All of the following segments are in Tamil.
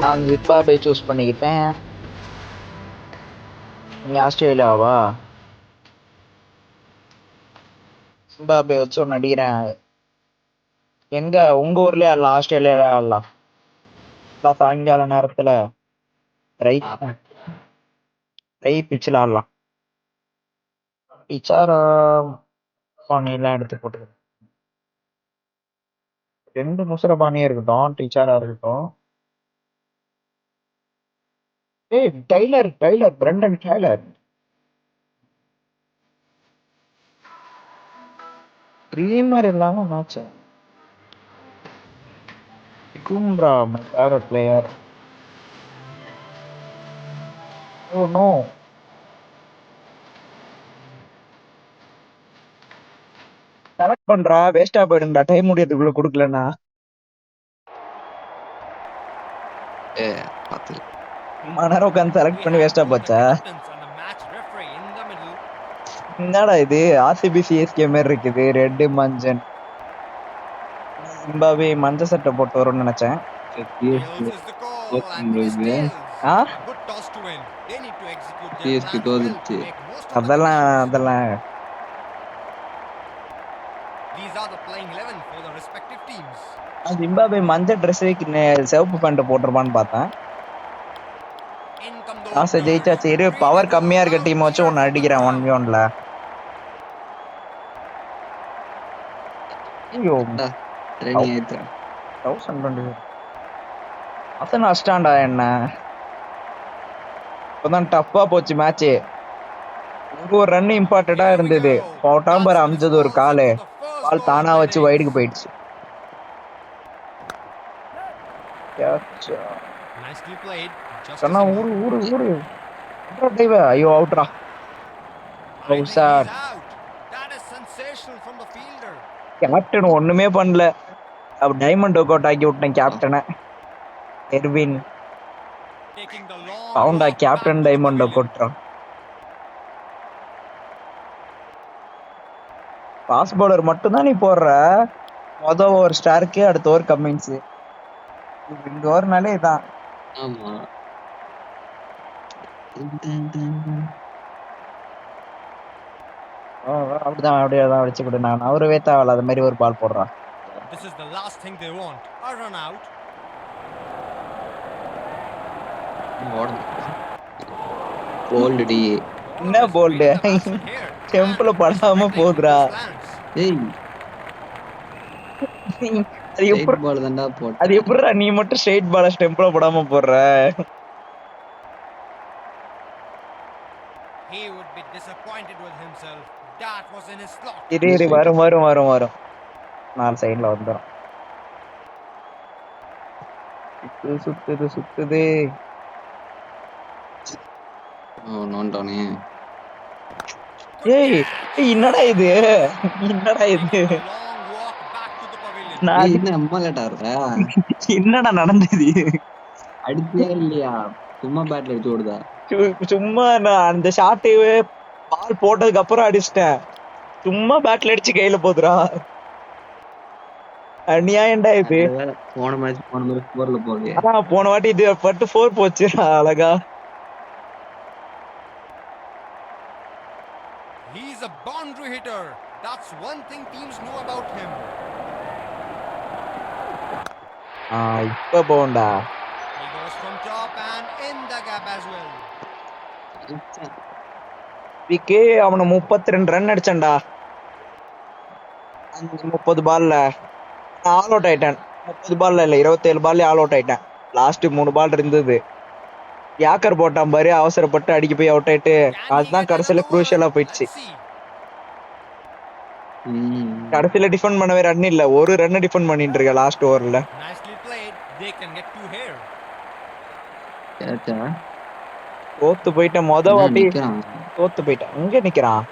நான் ஜிம்பாப்வே சூஸ் பண்ணிக்கிட்டேன். நீ ஆஸ்திரேலியாவா? ஜிம்பாப்வே வச்சு ஒன்று அடிக்கிறேன். எங்க உங்க ஊர்லயே ஆடலாம், ஆஸ்திரேலியால ஆடலாம். சாயங்கால நேரத்துல ரை பிச்சில் ஆடலாம். பிச்சாரா பாணியெல்லாம் எடுத்து போட்டு 2 முசர பாணியே இருக்கட்டும், டீச்சாரா இருக்கட்டும். ஏய் டைலர் பிரண்டன் டைலர் ட்ரீமர் இல்லாம மேட்ச். கும்ரா my favourite player. Oh no. Select பண்றா, வேஸ்டா போயிடுங்கடா டைம் முடியறதுக்குள்ள கொடுக்கலன்னா. மணர உட்காந்து செலக்ட் பண்ணி வேஸ்டா போச்சா? என்னடா இது ஆர்சிபி சிஎஸ்கே மாதிரி இருக்குது. ரெட் மஞ்சள். ஜிம்பாப்வே மஞ்சள் சட்டை போட்டு வரும்னு நினைச்சேன். அதெல்லாம் அதெல்லாம் ஜிம்பாப்வே மஞ்சள் ட்ரெஸ் சிவப்பு பேண்ட் போட்டிருப்பான்னு பார்த்தேன். காசை ஜெயிச்சாச்சு. இரு, பவர் கம்மியா இருக்க டீம் வச்சு ஒன்னு அடிக்கிறேன் 1v1ல. ஐயோ 1020 அசன் அஷ்டாண்டா. என்ன இப்பதான் டஃப்பா போச்சு மேட்ச். ஒரு ரன் இம்பார்ட்டண்டா இருந்தது. போட்டாம்பர் அமைஞ்சது ஒரு காலு, பால் தானா வச்சு வைடுக்கு போயிடுச்சு. ஐயோ அவுட்ரா. கேப்டன் ஒண்ணுமே பண்ணல. டைமண்ட் ஒர்க் அவுட் ஆக்கி விட்டேன் கேப்டனை. எர்வின் பவுண்டா கேப்டன் டைமண்ட் ஒர்க் அவுட்ரா. பாஸ் பவுலர் மட்டும்தான் நீ போடுற. மொதல் ஓவர் ஸ்டாருக்கு, அடுத்த ஓவர் கம்மின்ஸ். இந்த ஓவர்னாலே இதான். அப்படிதான் அப்படியேதான் அடிச்சு கொடு. நான் அவரவே தேவையில்ல அது மாதிரி ஒரு பால் போடுறான். என்ன போல்டு டெம்பிள படாம போகுதுடா. அது எப்படிடா நீ மட்டும் ஸ்ட்ரைட் பால டெம்பிள படாம போடுற? இரு வரும் வரும் வரும் வரும் 4 சைடுல வந்துடும். சுத்துது சுத்துது. ஏய் என்னடா இது, என்னடா இது, என்னடா நடந்தது? அடிச்சே இல்லையா, சும்மா பேட்ல அடிச்சு ஓடுதா? சும்மா நான் அந்த ஷாட்டு பால் போட்டதுக்கு அப்புறம் அடிச்சிட்டேன். சும்மா பேட்ல அடிச்சு கையில போதுரா. அநியாயம்டா இது. போன மேட்ச் ஸ்கோர்ல போகலையே. போன வாட்டி இது பட்டு 4 போச்சு அழகா. He's a boundary hitter. That's one thing teams know about him. இப்ப bonda. He goes from top and in the gap as well. Vikhe அவன 32 ரன் அடிச்சான்டா 30 பால்ல. ஆல் அவுட் ஆயிட்டான். 30 பால்ல இல்ல 27 பால்ல ஆல் அவுட் ஆயிட்டான். லாஸ்ட் 3 பால் இருந்தது. யாக்கர் போட்டான் பாரு, அவசரப்பட்டு அடிக்க போய் அவுட் ஆயிட்டு. அதுதான் கடைசியில குரூஷியலா போயிடுச்சு. கடைசியில டிஃபெண்ட் பண்ணவே ரன் இல்ல, ஒரு ரன் டிஃபெண்ட் பண்ணிட்டு இருக்க லாஸ்ட் ஓவர்ல. தோத்து போயிட்டேன் மொத வாட்டி. தோத்து போயிட்டேன். இங்க நிக்கிறான்.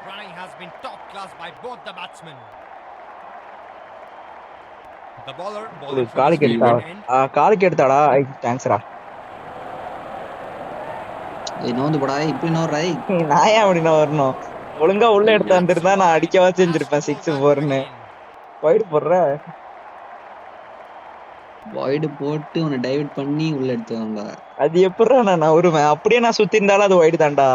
Running has been top class by both the batsmen. The bowler காலுக்கு எடுத்தாடா. தேங்க்ஸ்டா. நான் ஏன் அப்படி நான் வரணும்? ஒழுங்கா உள்ள எடுத்து வந்துருந்தா நான் அடிக்கவா செஞ்சிருப்பேன் 6-4ன்னு. போயிட்டு போடுற வைடு போட்டு உன்னை டைவர்ட் பண்ணி உள்ள எடுத்துவாங்க. அது எப்படிடா நான் நவருவேன்? அப்படியே நான் சுத்தி இருந்தாலும் அது வைடு தான்டா.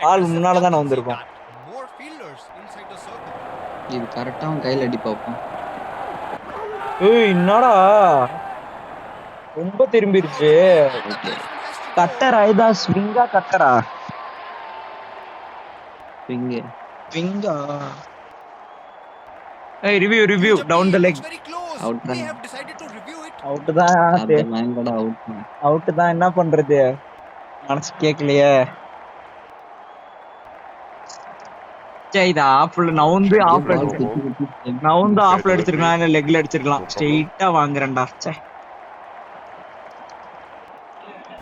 பால் Aggressive முன்னால தானே captaincy வந்திருக்கும். that. More fielders inside the circle. இது கரெக்டா அவன் கையில அடி பார்ப்போம். ஏய் என்னடா ரொம்ப திரும்பிருச்சு. And the okay batsman has to go. கட்டரா இதா ஸ்விங்கா கட்டரா இங்க ஸ்விங்கா. ஏய் review Huge down the appeal. Leg. It's very close. Out They run. have decided to review it. Out தான். அத வாங்கடா அவுட். அவுட் தான், என்ன பண்றது? மனசு கேட்கலையே. சே இது ஆஃப்ல நவுந்து ஆஃப்ல நவுந்து ஆஃப்ல அடிச்சிருக்கலாம், இல்ல லெக்ல அடிச்சிருக்கலாம். ஸ்ட்ரெயிட்டா வாங்குறேன்டா. சே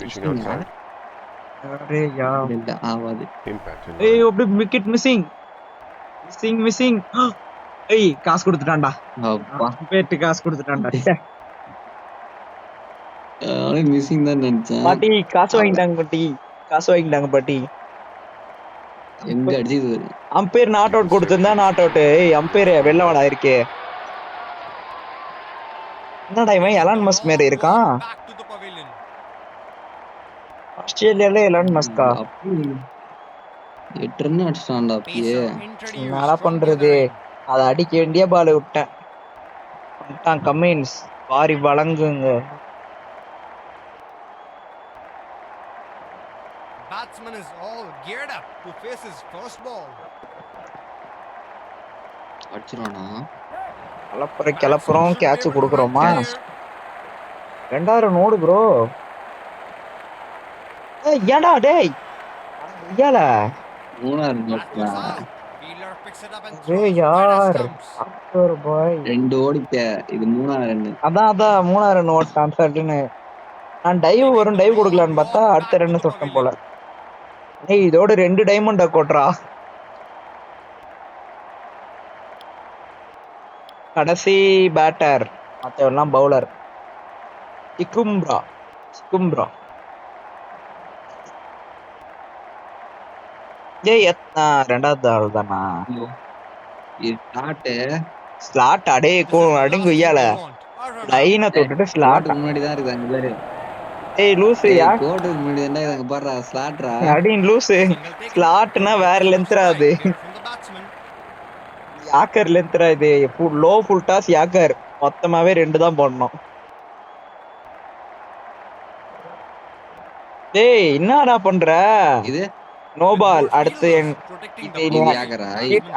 Reaching outside. அரே யா. இல்ல ஆவாது. Impact in ஏய் line. அப்படியே விக்கெட் மிஸ்ஸிங். ஏய் காசு கொடுத்துட்டான்டா. அப்பா பேட்டு காசு கொடுத்துட்டான்டா. ச்சே. அவனே மிஸ்ஸிங் தான் நினைச்சேன். பாட்டி காசு வாங்கிட்டாங்க பாட்டி. எங்க அடிச்சது அம்பையர் நாட் அவுட் கொடுத்திருந்தா நாட் அவுட். ஏய் அம்பையர் வெள்ள வாடா இருக்கே. என்னடா இவன் எலான் மஸ்க் மாரி இருக்கான். Back to the pavilion. ஆஸ்திரேலியால எலான் மஸ்கா. அப்படி 8 ரன் அடிச்சான்டா அப்படியே. Pacer introduced என்னடா from the பண்றது? other end. அதை அடிக்க வேண்டிய பால் விட்டேன். வந்துட்டான் கமின்ஸ். வாரி வழங்குங்க. Batsman is all geared up to face his first ball. அடிச்சிருவானா? கிளப்புறோம் கேட்ச் கொடுக்குறோமா? Catch. 2000 நோடு ப்ரோ. ஏடா டேய் ஐயால. 3 ரன் That was அடிச்சா. out. Fielder picks it up and அரே throws wide as யார் stumps. அக்பர் பாய். 2 ஓடிட்ட. இது 3 ரன். அதான் 3000 ஓட்டான் சட்டுன்னு. நான் டைவ் கொடுக்கலான்னு பார்த்தா அடுத்த 2 சொட்டம் போல. ஏய் இதோட 2 டைமண்ட் கொட்றா. கடைசி பேட்டர், மத்தவெல்லாம் பவுலர். சிக்கும்ப்ரா. ஏய் ரெண்டாவது ஆள் தானா? இது ஸ்டார்ட் ஸ்லாட் அடே This is the last அடிங்கு thing ஐயால. they want. A run out. லைனை தொட்டுட்டு ஸ்லாட். முன்னாடி தான் இருக்கு அங்க பாரு. ஏய் லூசு யா. கோட்டுக்கு முன்னாடி தான் இருக்கு அங்க பாருடா ஸ்லாட்ரா. அடின் லூசு. Single taken. ஸ்லாட்னா வேற லென்த்ரா அது. Strike here from the batsman. Yorker லென்த்ரா இது. Low full toss yorker. மொத்தமாவே 2 தான் போடணும். டேய் என்னடா பண்ற? இது நோ பால். அடுத்து Protecting இது the இது ball. யாக்கரா?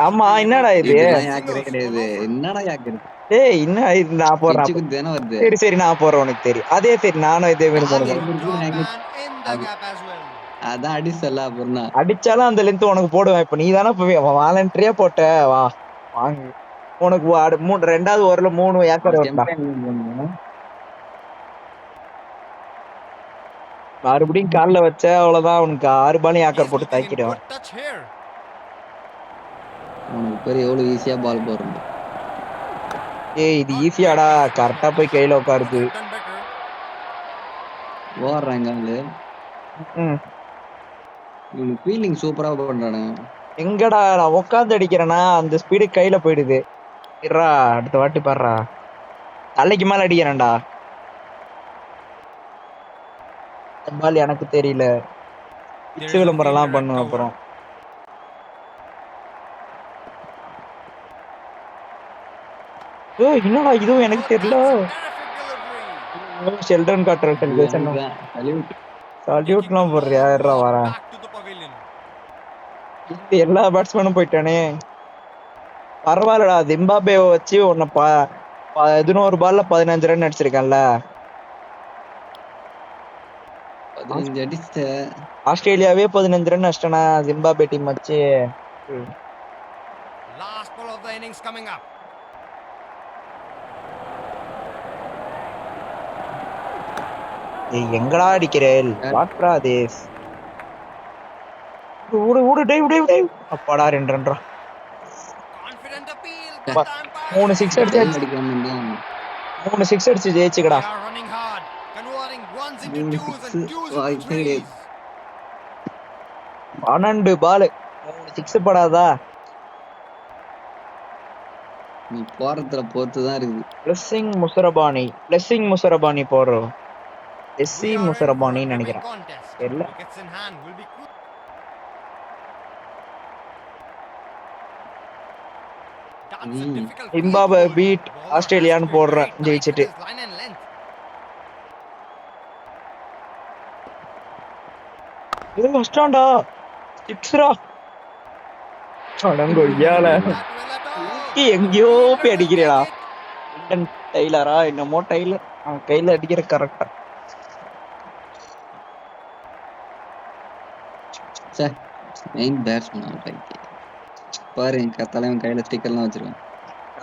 ஆமா என்னடா இது? இதெல்லாம் யாக்கரே கிடையாது. என்னடா யாக்கர்? டேய் என்ன இது? நான் போடுறேன். பிச்சுக்கு தானே வருது. சரி நான் போடுறேன், உனக்கு தெரியும். அதே சரி நானும் இதே மாதிரி Good போடுறேன். job and in the gap as well. அதான் அடிச்சல அப்புறம்னா. அடிச்சாலும் அந்த லென்த் உனக்கு போடுவேன். இப்ப நீ தானே வாலண்டரியா போட்ட. வா வாங்கு. உனக்கு ரெண்டாவது ஓவர்ல 3 ஏக்கர் வரலாம். மறுபடியும் கால்ல வச்ச அவ்வளவுதான். உனக்கு 6 பால் He's ஏக்கர் போட்டு looking in தாக்கிடுவேன். good touch here. உனக்கு பேர் எவ்வளவு ஈஸியா பால் போடுறது. ஏய் இது ஈஸியாடா. கரெக்டா போய் கையில உட்காருது. Done better. ஓடுறாங்க வந்து. இவங்க ஃபீலிங் சூப்பரா பண்றானுங்க. எங்கடா நான் உட்காந்து அடிக்கிறேன்னா அந்த ஸ்பீடு கையில போயிடுது. இருடா அடுத்த வாட்டி பாடுறா. தலைக்கு மேல அடிக்கிறேன்டா. பால் எனக்கு தெரியல. பிச்சு விளம்பரம் எல்லாம் பண்ணுவேன் அப்புறம். என்னடா இதுவும் எனக்கு தெரியல. Terrific delivery. ஷெல்டன் காட்டுற செலிப்ரேஷன் சால்யூட்லாம் போடுறியா? இருடா வரேன். Back to the pavilion. எல்லா பேட்ஸ்மேனும் போயிட்டானே. பரவாயில்லடா. ஜிம்பாப்வே வச்சு உன்னை 11 பால்ல 15 ரன் அடிச்சிருக்கேன்ல. 15 அடிச்ச. ஆஸ்திரேலியாவே 15 ரன் அடிச்சிட்டனா ஜிம்பாப்வே டீம் வச்சு. Last ball of the innings coming up. ஏய் எங்கடா அடிக்கிறேன்? வாட்ரா தேஸ். ஊடு டேய். அப்பாடா 2 ரன்ரா. Confident appeal. But 3 6 அடிச்சு அடிக்காம இருந்தா 3 6 அடிச்சு ஜெயிச்சுக்கடா. They are running hard, converting ones into 3 twos six, and twos into வாய்ப்பே threes. 12 பால் 3 6 படாதா? நீ போறதுல பொறுத்துதான் இருக்குது. பிளெஸிங் முசரபானி போடுறோம். எஸ்சி We are in for a முசரபானின்னு gripping நினைக்கிறேன். contest. தெரியல. Wickets in hand will be crucial. That's a difficult field Zimbabwe to hold. beat Bowler has ஆஸ்திரேலியான்னு to be போடுறேன் very tight ஜெயிச்சிட்டு. with his line and length. இது ஃபர்ஸ்டாண்டா சிக்ஸ்ரா அடங்கொய்யால That will at all. எங்கேயோ Fielder போய் will அடிக்கிறா. take it. டெய்லரா என்னமோ டெய்லர் அவன் கையில அடிக்கிற கரெக்டா. மெயின் பேட்ஸ்மேன் அவுட் ஆகிட்டு பாரு. என் தலைவன் கையில ஸ்டிக்கர்லாம் வச்சிருக்கான்.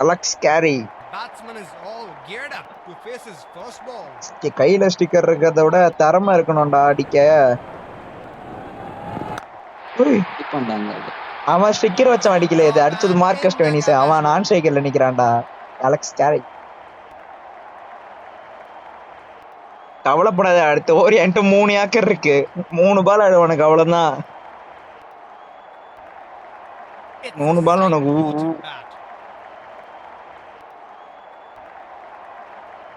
Alex Carey Batsman is all geared up to face his first ball. கையில ஸ்டிக்கர் இருக்கிறத விட திறமை இருக்கணும்டா அடிக்க. உய், பண்ணாங்க. அவன் ஸ்டிக்கர் வச்சவன் அடிக்கல. இது அடிச்சது மார்க்கஸ் டோனிஸ். அவன் நான் ஸ்ட்ரைக்கர்ல நிக்கிறான்டா. அலெக்ஸ் கேரி கவலைப்படாத. அடுத்த ஓவர் என்கிட்ட 3 ஏக்கர் இருக்கு. 3 பால் ஆடு உனக்கு அவ்வளவுதான். It's 3 பால் a உனக்கு side to bat.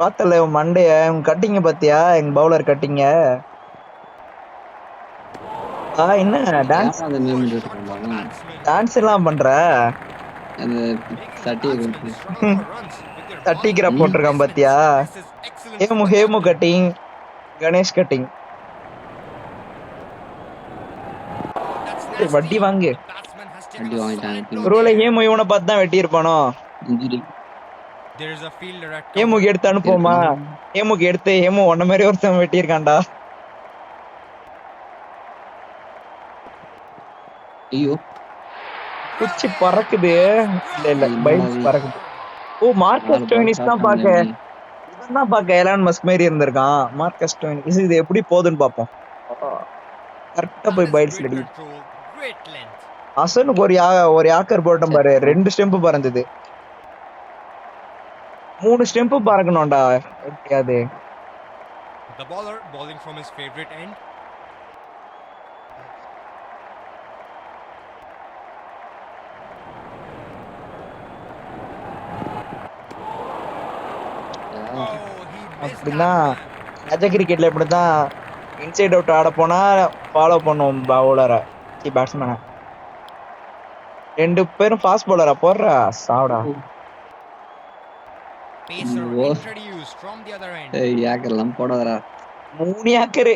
பார்த்தல மண்டைய கட்டிங்க பாத்தியா எங்க பவுலர் கட்டிங்க. என்ன டான்ஸ் அந்த மீம் போட்டுருக்காங்க. டான்ஸ் எல்லாம் பண்ற. அந்த சட்டியை Batsmen கொடுத்து struggle for runs with their தட்டிக்கிற ball. போட்டிருக்கான் பாத்தியா. This is excellent. Hemu cutting Ganesh cutting. That's nasty. வட்டி வாங்கு. Batsman has வட்டி taken a வாங்கிட்டாங்க. solid blow ஒருவேளை there. ஹேமு இவனை பார்த்து தான் வெட்டி இருப்பானோ. Injury. There is a fielder at cover. ஹேமுக்கு எடுத்து அனுப்புவோமா. ஹேமுக்கு எடுத்து ஹேமு உன்ன மாதிரி ஒருத்தன் வெட்டியிருக்கான்டா. ஐயோ குச்சி பறக்குது. இல்ல பைல்ஸ் பறக்குது. ஓ மார்க்கஸ் டோனிஸ் தான் பாக்க. இவன் தான் பாக்க எலான் மஸ்க் மாதிரி இருந்திருக்கான். மார்க்கஸ் டோனிஸ் இது எப்படி போகுதுன்னு பாப்போம். கரெக்டா That போய் is பைல்ஸ் great அடி. control, great length. அசனுக்கு ஒரு யாக்கர் போட்டோம் பாரு. 2 ஸ்டெம்ப் பறந்தது. 3 ஸ்டெம்ப் பறக்கணும்டா எப்படியாது. The bowler bowling from his favorite end. Oh, he missed அப்படிதான் that one. ராஜா கிரிக்கெட்ல இப்படிதான் இன்சைட் அவுட் ஆட போனா ஃபாலோ பண்ணுவோம் பவுலரை பேட்ஸ்மேனை. 2 பேரும் ஃபாஸ்ட் பவுலரா போடுறா சாவுடா. Pacer Oh. introduced from the other end. ஏக்கர்லாம் போடாதடா. 3 acre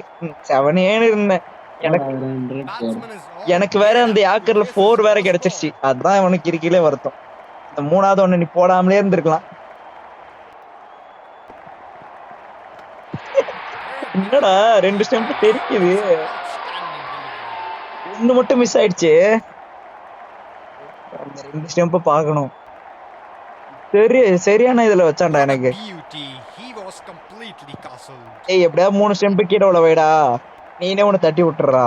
7 இருந்தேன். எனக்கு Batsman is all எனக்கு வேற அந்த geared up to ஏக்கர்ல face his 4 வேற first கிடைச்சிருச்சு. ball. அதுதான் அவனுக்கு கிரிக்கெட்ல வருத்தம். இந்த 3வது ஒண்ணு நீ போடாமலே இருந்திருக்கலாம். என்னடா 2 ஸ்டெம்ப் தெரிக்குது. Outstanding delivery. ஒண்ணு மட்டும் மிஸ் ஆயிடுச்சு. அந்த 2 ஸ்டெம்ப் பார்க்கணும். சரியான இதுல வச்சான்டா What a எனக்கு. beauty. He was completely castled. ஏய் எப்படியாவது 3 ஸ்டெம்ப் கீழே உள்ள வைடா. நீனே உன்னை தட்டி விட்டுறா.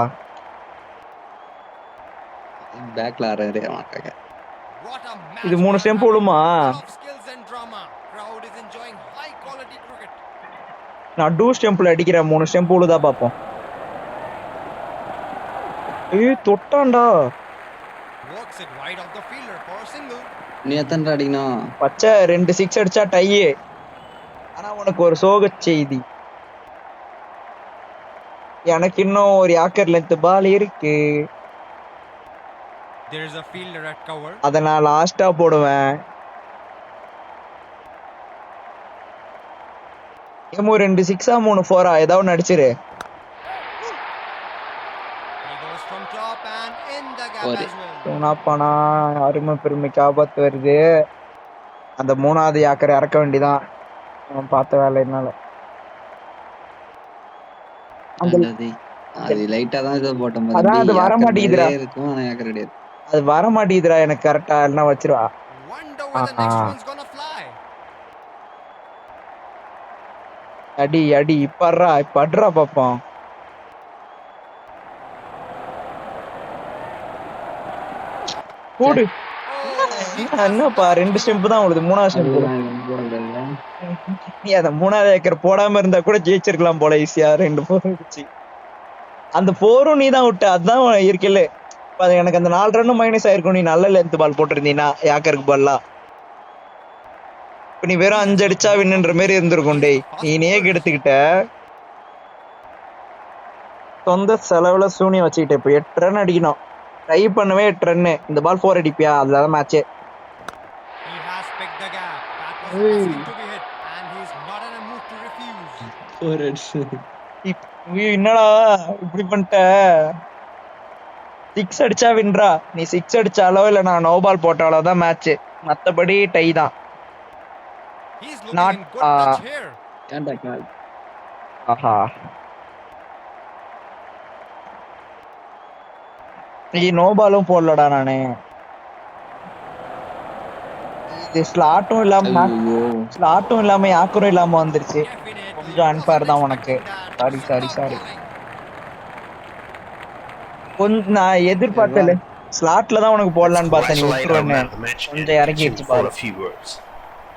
பேக்ல ஆறாரு மாட்டாங்க. What a match. இது 3 stump விழுமா. Full of skills and drama. Crowd is enjoying high quality cricket. நான் 2 ஸ்டெம்ப்ல அடிக்கிறேன். 3 ஸ்டெம்ப் விழுதா பாப்போம். ஏய் தொட்டான்டா. Works it wide of the fielder for a single. நீ எத்தனை அடிக்கணும்? பச்சை 2 6 அடிச்சா டை. ஆனா உனக்கு ஒரு சோக செய்தி. எனக்கு இன்னும் ஒரு ஏக்கர் லென்த் பால் இருக்கு. There is a fielder at cover. அத நான் லாஸ்டா போடுவேன். ஏமோ 2 6 3 4 ஏதாவது ஒன்று அடிச்சிரு. He goes from top and in the gap Sorry. as well. சோனாப்பானா அருமை பெருமைக்கு ஆபத்து வருது. அந்த 3வது ஏக்கரை இறக்க வேண்டிதான். அவன் பார்த்த வேலை என்னால. அது லைட்டா தான் ஏதோ போட்ட மாதிரி. அதான் அது வர மாட்டேங்குதுடா. இருக்கும் ஆனா ஏக்கர் கிடையாது. அது வர மாட்டேங்குதுடா எனக்கு கரெக்டா. என்ன வச்சிருவா. Wonder where the next one's gonna fly. அடி அடி இப்பறா இப்படுறா பாப்போம். போடு. என்னப்பா 2 ஸ்டெம்ப் தான் விழுது. 3வது ஸ்டெம்ப். நீ அத 3வது ஏக்கர் போடாம இருந்தா கூட ஜெயிச்சிருக்கலாம் போல ஈஸியா. 2 4 இருந்துச்சு. அந்த 4ம் நீ தான் விட்ட. அதுதான் இருக்கல. எனக்கு அந்த 4 ரன்னும் மைனஸ் ஆயிருக்கும். நீ நல்ல லென்த் பால் போட்டிருந்தீனா ஏக்கருக்கு பால்லா. இப்ப நீ வெறும் 5 அடிச்சா வின்னுன்ற மாதிரி இருந்திருக்கும் டேய். நீ நேக்கு எடுத்துக்கிட்ட சொந்த செலவுல சூனியம் வச்சுக்கிட்ட. இப்ப 8 ரன் அடிக்கணும். ட்ரை பண்ணவே 8 ரன்னு. இந்த பால் 4 அடிப்பியா? அதுலதான் மேட்சே. He has picked the gap. That was asking to be hit, and he's not in a mood to refuse. 4 runs. என்னடா இப்படி பண்ணிட்ட? 6 அடிச்சா வின்ரா. நீ 6 அடிச்சாலோ இல்ல நான் நோ பால் போட்டாலோ தான் மேட்ச். மத்தபடி டை தான். He's looking Not, in good touch here. ஏன்டா கால்? ஆஹா. நீ நோ பாலும் போடலடா நானு. இது ஸ்லாட்டும் இல்லாம ஐயோ. ஸ்லாட்டும் இல்லாம யாக்கரும் இல்லாம வந்துருச்சு. Definitely கொஞ்சம் unfair தான் உனக்கு. expecting that. Sorry. Superb bowling. கொஞ்சம் நான் எதிர்பார்த்தல ஸ்லாட்ல தான் உனக்கு போடலான்னு பார்த்தேன். நீ Congratulate our விட்டுருவேன்னு man of the match and கொஞ்சம் pitch him இறங்கிடுச்சு for பாரு. a few words.